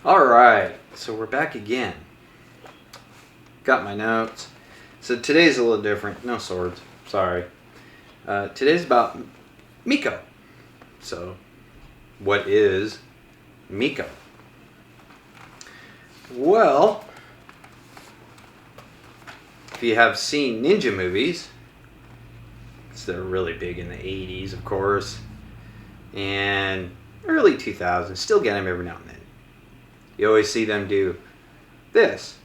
Alright, so we're back again. Got my notes. So today's a little different. No swords. Sorry. Today's about mikkyo. So, what is mikkyo? Well, if you have seen ninja movies, they're really big in the 80s, of course, and early 2000s. Still get them every now and then. You always see them do this,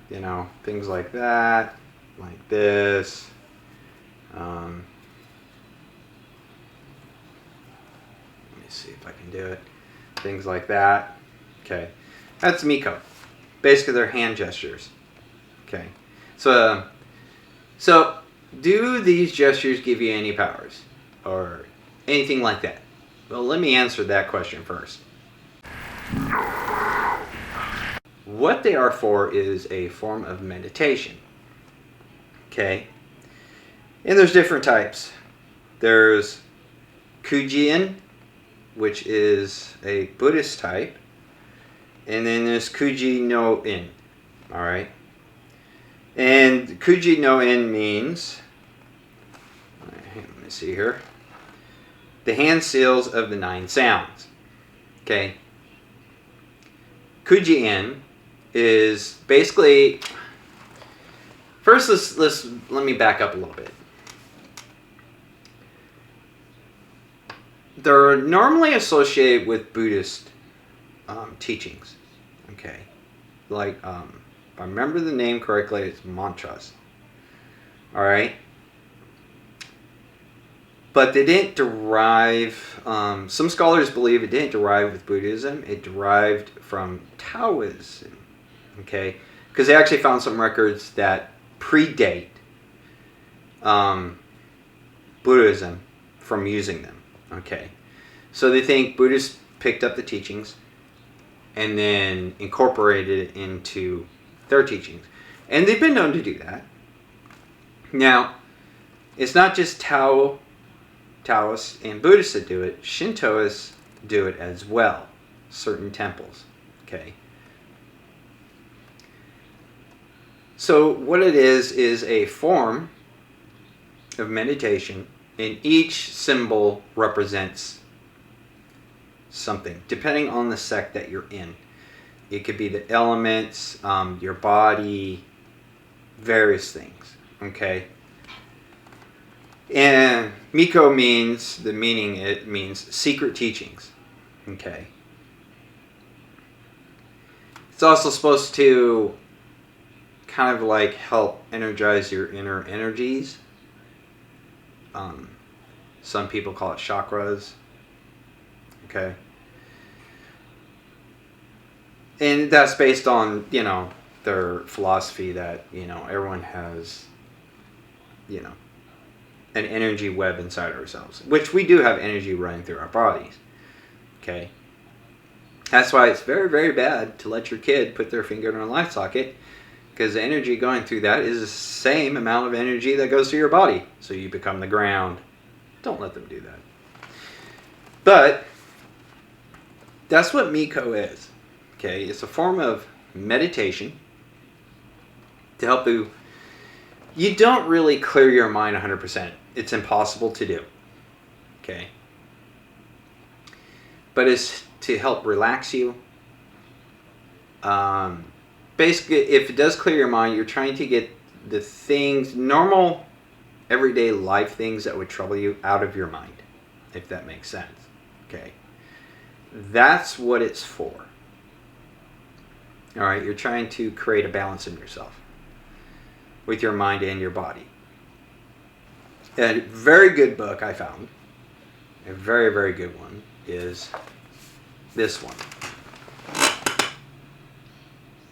things like that, like this. Let me see if I can do it. Things like that. Okay, that's mikkyo. Basically, they're hand gestures. Okay, so do these gestures give you any powers or anything like that? Well, let me answer that question first. What they are for is a form of meditation. Okay? And there's different types. There's Kujin, which is a Buddhist type. And then there's Kuji no In. Alright? And Kuji no In means, let me see here, the hand seals of the 9 sounds. Okay? Kuji In is basically, first let me back up a little bit. They're normally associated with Buddhist teachings. Okay, like if I remember the name correctly, it's mantras. All right, but they didn't derive. Some scholars believe it didn't derive with Buddhism. It derived from Taoism. Okay, because they actually found some records that predate Buddhism from using them. Okay, so they think Buddhists picked up the teachings and then incorporated it into their teachings, and they've been known to do that. Now, it's not just Taoists and Buddhists that do it. Shintoists do it as well. Certain temples. Okay. So what it is a form of meditation, and each symbol represents something, depending on the sect that you're in. It could be the elements, your body, various things. Okay. And mikkyo means, it means secret teachings. Okay. It's also supposed to kind of like help energize your inner energies. Some people call it chakras. Okay. And that's based on, their philosophy that, everyone has, an energy web inside ourselves, which we do have energy running through our bodies. Okay. That's why it's very, very bad to let your kid put their finger in a light socket, because the energy going through that is the same amount of energy that goes through your body. So you become the ground. Don't let them do that. But that's what mikkyo is. Okay, it's a form of meditation to help you. You don't really clear your mind 100%. It's impossible to do. Okay. But it's to help relax you. Basically, if it does clear your mind, you're trying to get the things, normal, everyday life things that would trouble you out of your mind, if that makes sense. Okay. That's what it's for. All right, you're trying to create a balance in yourself with your mind and your body. A very good book I found, a very, very good one, is this one.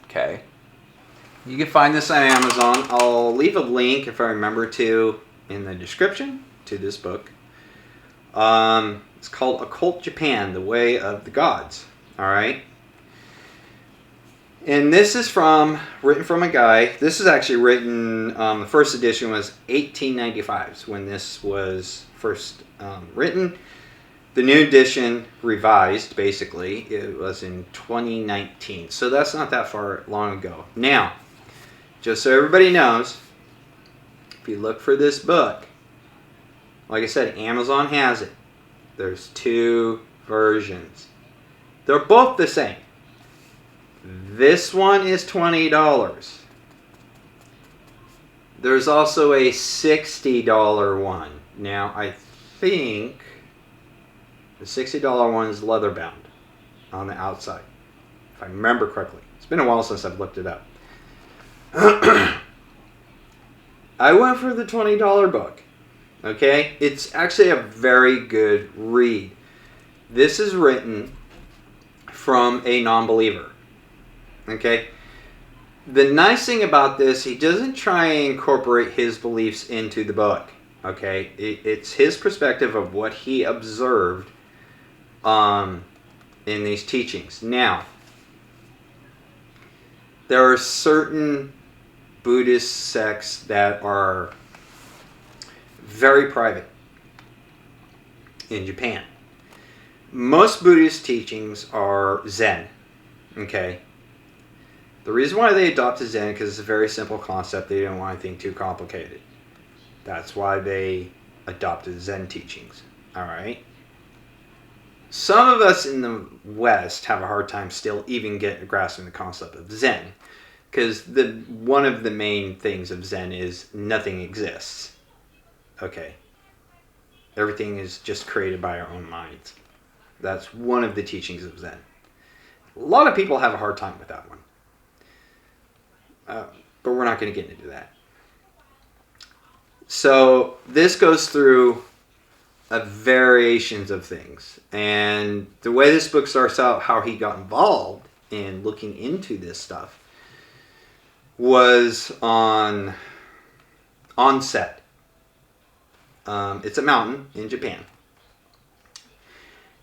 Okay. You can find this on Amazon. I'll leave a link, if I remember to, in the description to this book. It's called Occult Japan, The Way of the Gods. All right. And this is written from a guy. This is actually written, the first edition was 1895 when this was first written. The new edition, revised, basically, it was in 2019. So that's not that far long ago. Now, just so everybody knows, if you look for this book, like I said, Amazon has it. There's 2 versions. They're both the same. This one is $20. There's also a $60 one. Now, I think the $60 one is leather bound on the outside, if I remember correctly. It's been a while since I've looked it up. I went for the $20 book. Okay? It's actually a very good read. This is written from a non-believer. Okay? The nice thing about this, he doesn't try and incorporate his beliefs into the book. Okay? It's his perspective of what he observed in these teachings. Now, there are certain Buddhist sects that are very private in Japan. Most Buddhist teachings are Zen. Okay? The reason why they adopted Zen is because it's a very simple concept. They didn't want anything too complicated. That's why they adopted Zen teachings. Alright? Some of us in the West have a hard time still even grasping the concept of Zen. Because one of the main things of Zen is nothing exists. Okay. Everything is just created by our own minds. That's one of the teachings of Zen. A lot of people have a hard time with that one. But we're not going to get into that. So this goes through variations of things. And the way this book starts out, how he got involved in looking into this stuff, was on set. It's a mountain in Japan.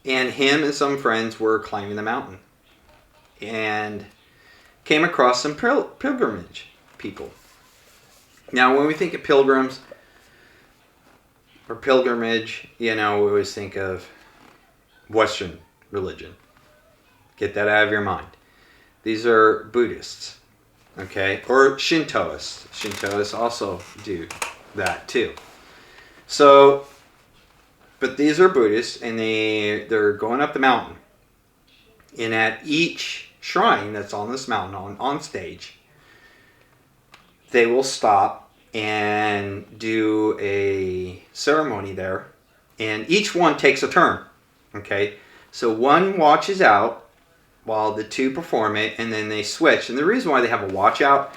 And him and some friends were climbing the mountain. And came across some pilgrimage people. Now, when we think of pilgrims or pilgrimage, we always think of Western religion. Get that out of your mind. These are Buddhists, okay? Or Shintoists. Shintoists also do that too. So, but these are Buddhists, and they're going up the mountain. And at each shrine that's on this mountain, on stage, they will stop and do a ceremony there, and each one takes a turn. Okay, so one watches out while the 2 perform it, and then they switch. And the reason why they have a watch out,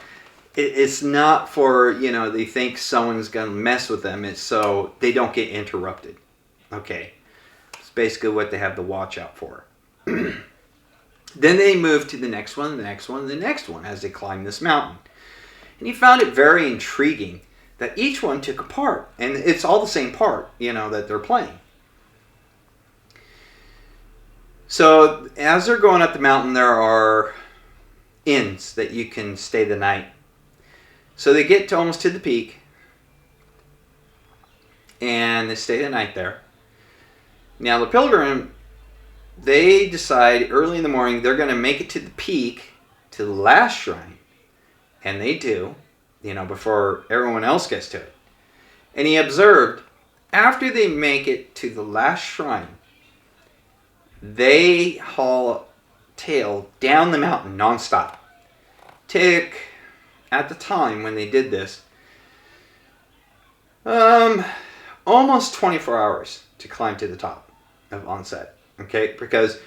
it's not for, they think someone's gonna mess with them. It's so they don't get interrupted. Okay, it's basically what they have the watch out for. Then they move to the next one, the next one, the next one as they climb this mountain. And he found it very intriguing that each one took a part. And it's all the same part, that they're playing. So as they're going up the mountain, there are inns that you can stay the night. So they get to almost to the peak. And they stay the night there. Now the pilgrim, they decide early in the morning they're going to make it to the peak, to the last shrine. And they do, before everyone else gets to it. And he observed, after they make it to the last shrine, they haul tail down the mountain nonstop. Took, at the time when they did this, almost 24 hours to climb to the top of onset. Okay, because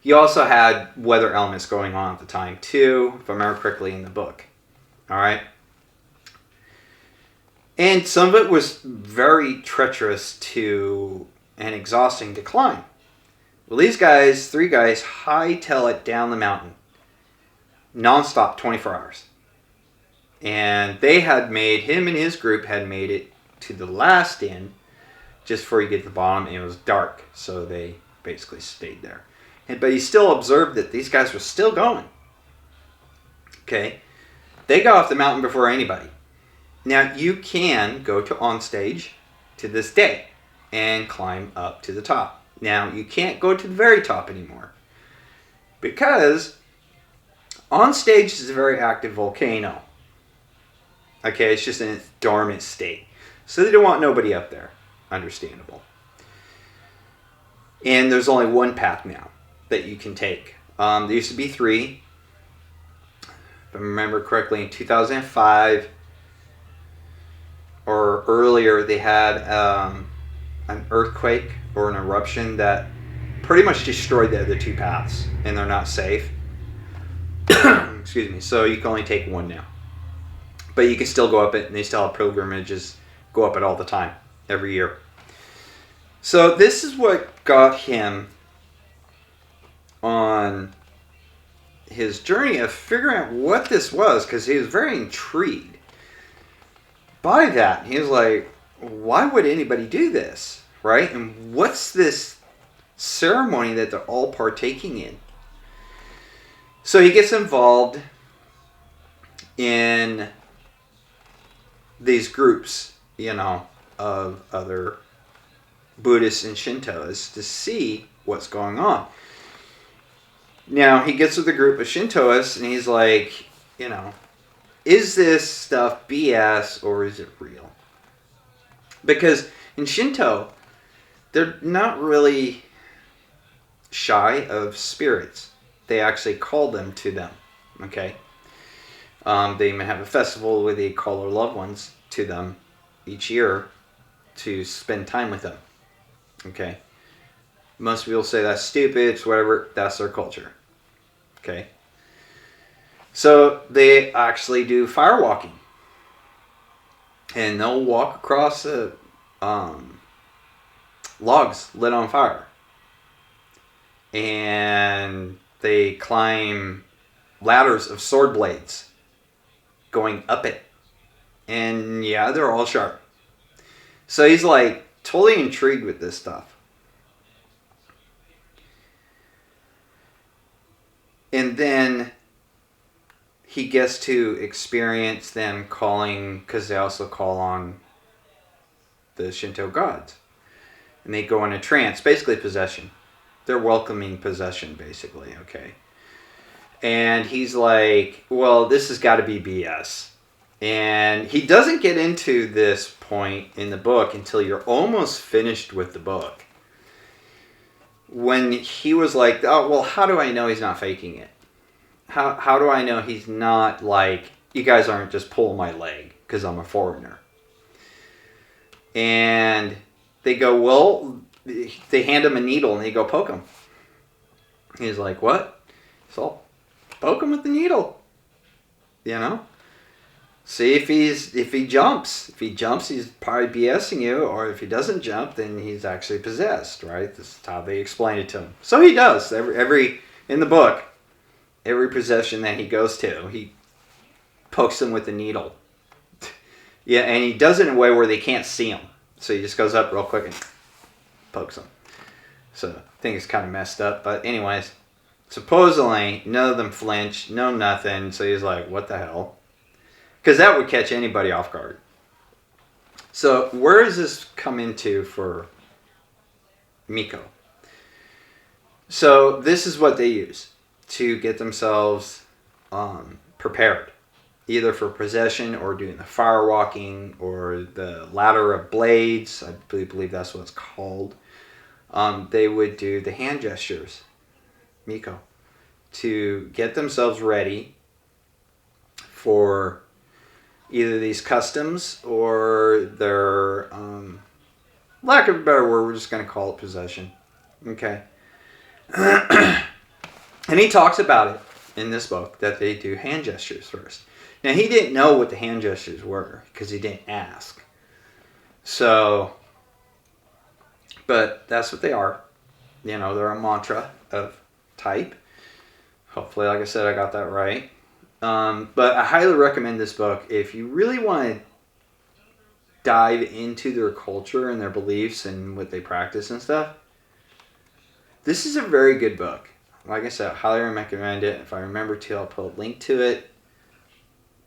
you also had weather elements going on at the time too, if I remember correctly in the book. All right. And some of it was very treacherous and exhausting to climb. Well, these guys, 3 guys, hightail it down the mountain, nonstop, 24 hours. And him and his group had made it to the last inn just before you get to the bottom, and it was dark, so they basically stayed there. But he still observed that these guys were still going. Okay. They got off the mountain before anybody. Now, you can go to onstage to this day and climb up to the top. Now, you can't go to the very top anymore because on stage is a very active volcano. Okay, it's just in its dormant state. So they don't want nobody up there. Understandable. And there's only one path now that you can take. There used to be 3. If I remember correctly, in 2005 or earlier, they had an earthquake or an eruption that pretty much destroyed the other 2 paths, and they're not safe. Excuse me. So you can only take one now. But you can still go up it, and they still have pilgrimages go up it all the time, every year. So this is what got him on his journey of figuring out what this was, because he was very intrigued by that. He was like, why would anybody do this, right? And what's this ceremony that they're all partaking in? So he gets involved in these groups, of other Buddhists and Shintoists to see what's going on. Now, he gets with a group of Shintoists and he's like, is this stuff BS or is it real? Because in Shinto, they're not really shy of spirits. They actually call them to them, okay? They even have a festival where they call their loved ones to them each year to spend time with them, okay? Most people say that's stupid, it's whatever, that's their culture, okay? So they actually do fire walking. And they'll walk across logs lit on fire. And they climb ladders of sword blades going up it. And yeah, they're all sharp. So he's like totally intrigued with this stuff. And then he gets to experience them calling, because they also call on the Shinto gods. And they go in a trance, basically possession. They're welcoming possession, basically, okay? And he's like, well, this has got to be BS. And he doesn't get into this point in the book until you're almost finished with the book. When he was like, oh, well, how do I know he's not faking it? How do I know he's not like, you guys aren't just pulling my leg because I'm a foreigner? And they go, well, they hand him a needle and they go, poke him. He's like, what? So poke him with the needle. See if he jumps. If he jumps, he's probably BSing you. Or if he doesn't jump, then he's actually possessed, right? This is how they explain it to him. So he does. Every in the book, every possession that he goes to, he pokes them with the needle. Yeah, and he does it in a way where they can't see him. So he just goes up real quick and pokes them. So I think it's kind of messed up. But anyways, supposedly, none of them flinch, no nothing. So he's like, what the hell? Because that would catch anybody off guard. So where does this come into for mikkyo? So this is what they use to get themselves prepared, either for possession or doing the fire walking or the ladder of blades. I believe that's what it's called. They would do the hand gestures, mikkyo, to get themselves ready for either these customs or their, lack of a better word, we're just going to call it possession. Okay. And he talks about it in this book, that they do hand gestures first. Now, he didn't know what the hand gestures were because he didn't ask. So, but that's what they are. They're a mantra of type. Hopefully, like I said, I got that right. But I highly recommend this book if you really want to dive into their culture and their beliefs and what they practice and stuff. This is a very good book. Like I said, I highly recommend it. If I remember to, I'll put a link to it,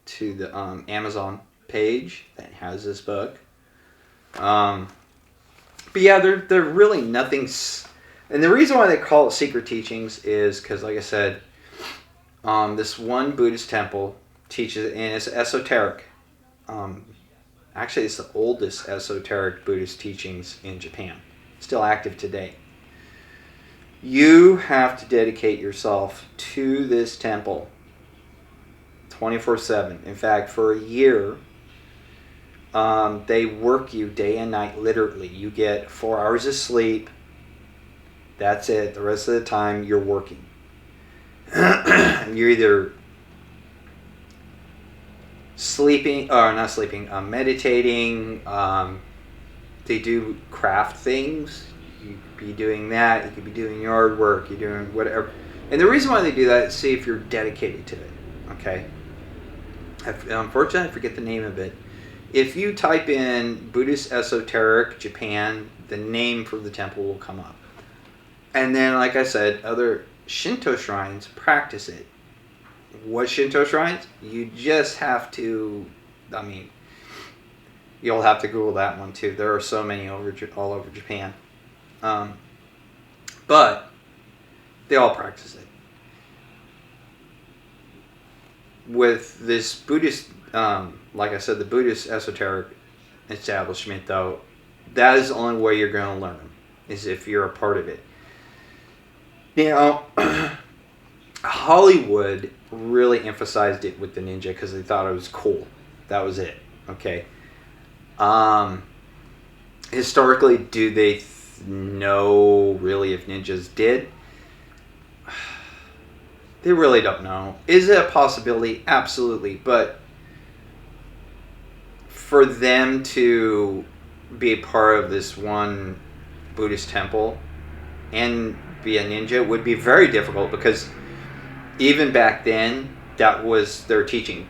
to the Amazon page that has this book. But yeah, they're really nothing. And the reason why they call it secret teachings is because, like I said, this one Buddhist temple teaches, and it's esoteric. Actually, it's the oldest esoteric Buddhist teachings in Japan, still active today. You have to dedicate yourself to this temple 24/7. In fact, for a year, they work you day and night, literally. You get 4 hours of sleep. That's it. The rest of the time, you're working. You're either sleeping, or not sleeping, meditating. They do craft things. You could be doing that. You could be doing yard work. You're doing whatever. And the reason why they do that is see if you're dedicated to it. Okay? Unfortunately, I forget the name of it. If you type in Buddhist Esoteric Japan, the name for the temple will come up. And then, like I said, other Shinto shrines practice it. What Shinto shrines? You just have to, you'll have to Google that one too. There are so many all over Japan. But they all practice it. With this Buddhist, like I said, the Buddhist esoteric establishment, though, that is the only way you're going to learn them, is if you're a part of it. Hollywood really emphasized it with the ninja because they thought it was cool. That was it. Okay. Historically, do they know really if ninjas did? They really don't know. Is it a possibility? Absolutely. But for them to be a part of this one Buddhist temple and be a ninja would be very difficult, because even back then, that was their teaching.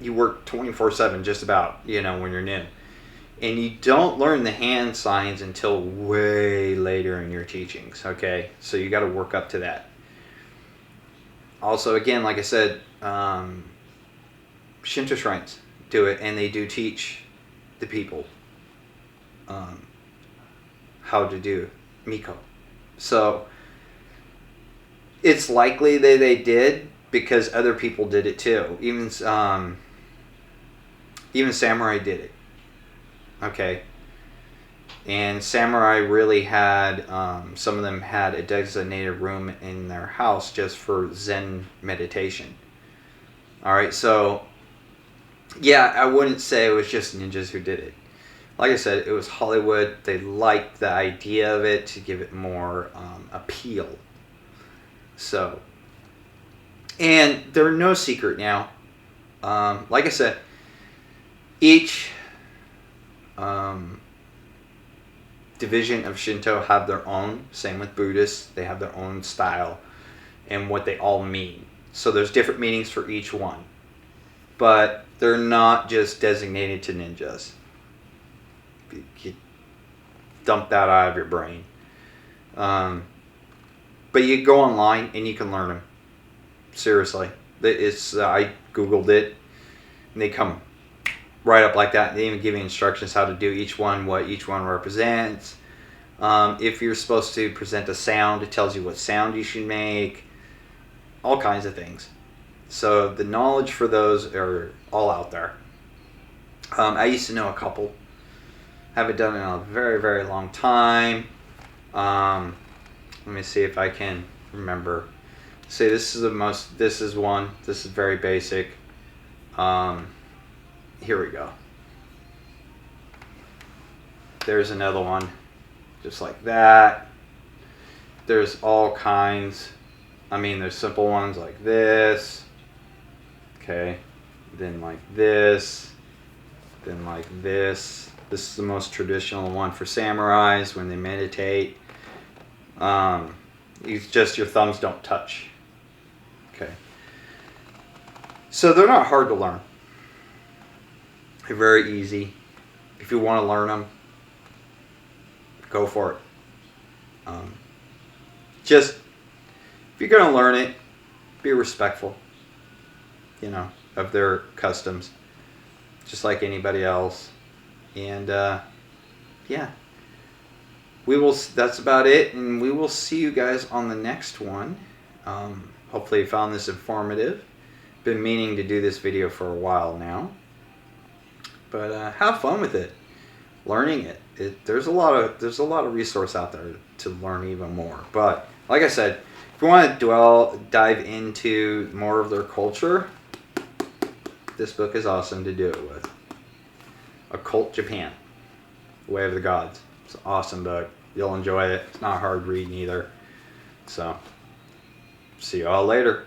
You work 24/7 just about, when you're new. And you don't learn the hand signs until way later in your teachings, okay? So you got to work up to that. Also, again, like I said, Shinto shrines do it, and they do teach the people how to do mikkyo. So it's likely that they did, because other people did it too. Even samurai did it. Okay. And samurai really had, some of them had a designated room in their house just for Zen meditation. Alright, so yeah, I wouldn't say it was just ninjas who did it. Like I said, it was Hollywood. They liked the idea of it to give it more appeal. So, and they're no secret now. Like I said, each division of Shinto have their own. Same with Buddhists. They have their own style and what they all mean. So there's different meanings for each one. But they're not just designated to ninjas. You dump that out of your brain. But you go online and you can learn them. Seriously. I Googled it, and they come right up like that. They even give you instructions how to do each one, what each one represents. If you're supposed to present a sound, it tells you what sound you should make. All kinds of things. So the knowledge for those are all out there. I used to know a couple. Haven't done it in a very, very long time. Let me see if I can remember. See, this is one. This is very basic. Here we go. There's another one. Just like that. There's all kinds. There's simple ones like this. Okay. Then like this. Then like this. This is the most traditional one for samurais when they meditate. It's just your thumbs don't touch. Okay. So they're not hard to learn. They're very easy. If you want to learn them, go for it. Just, if you're going to learn it, be respectful, of their customs, just like anybody else. And, yeah. That's about it, and we will see you guys on the next one. Hopefully you found this informative. Been meaning to do this video for a while now, but have fun with it, learning it. There's a lot of resource out there to learn even more. But like I said, if you want to dive into more of their culture, this book is awesome to do it with. Occult Japan, Way of the Gods. It's an awesome book. You'll enjoy it. It's not hard reading either. So, see you all later.